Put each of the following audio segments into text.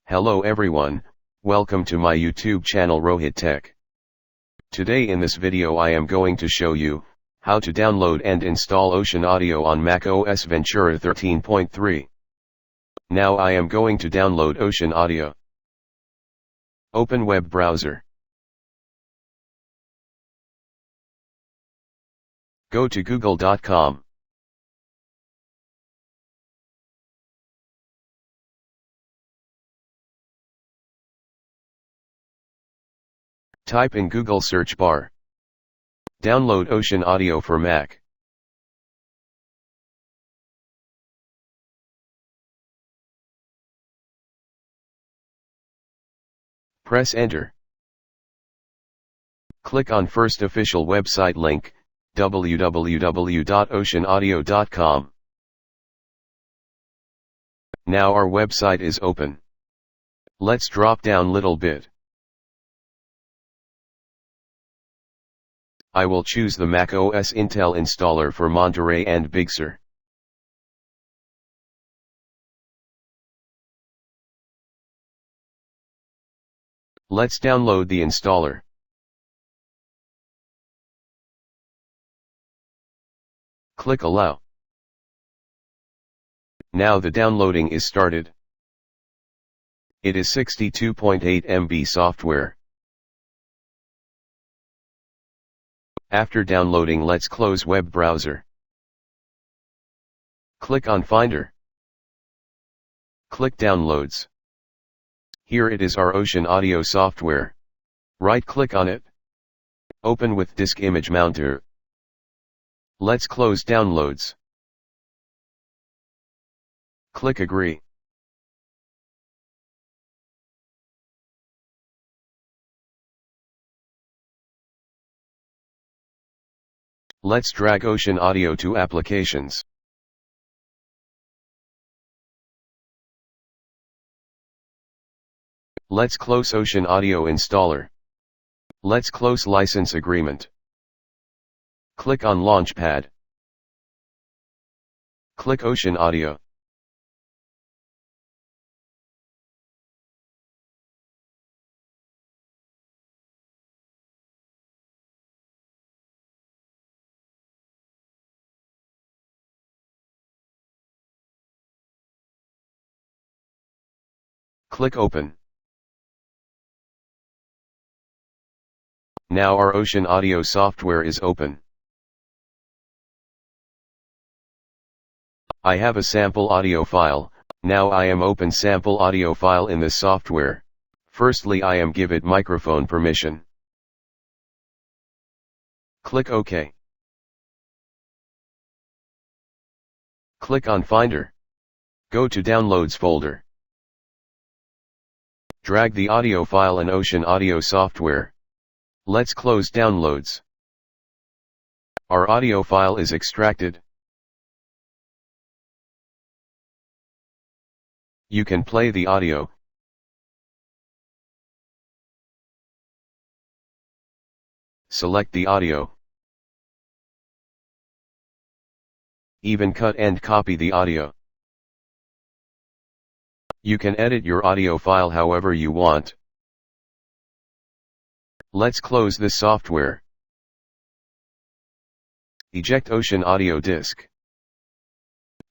Hello everyone, welcome to my YouTube channel ROHIT Tech. Today in this video I am going to show you how to download and install ocenaudio on macOS Ventura 13.3. Now I am going to download ocenaudio. Open web browser. Go to google.com. Type in Google search bar. Download ocenaudio for Mac. Press enter. Click on first official website link, www.ocenaudio.com. Now our website is open. Let's drop down little bit. I will choose the macOS Intel installer for Monterey and Big Sur. Let's download the installer. Click Allow. Now the downloading is started. It is 62.8 MB software. After downloading, let's close web browser. Click on Finder. Click Downloads. Here it is, our ocenaudio software. Right-click on it. Open with Disk Image Mounter. Let's close Downloads. Click Agree. Let's drag ocenaudio to Applications. Let's close ocenaudio installer. Let's close License Agreement. Click on Launchpad. Click ocenaudio. Click Open. Now our ocenaudio software is open. I have a sample audio file. Now I am open sample audio file in this software. Firstly I am give it microphone permission. Click OK. Click on Finder. Go to Downloads folder. Drag the audio file and ocenaudio software. Let's close Downloads. Our audio file is extracted. You can play the audio. Select the audio. Even cut and copy the audio. You can edit your audio file however you want. Let's close this software. Eject ocenaudio disk.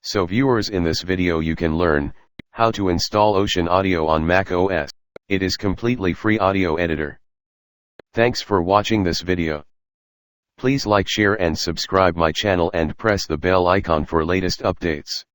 So viewers, in this video you can learn how to install ocenaudio on macOS. It is completely free audio editor. Thanks for watching this video. Please like, share and subscribe my channel and press the bell icon for latest updates.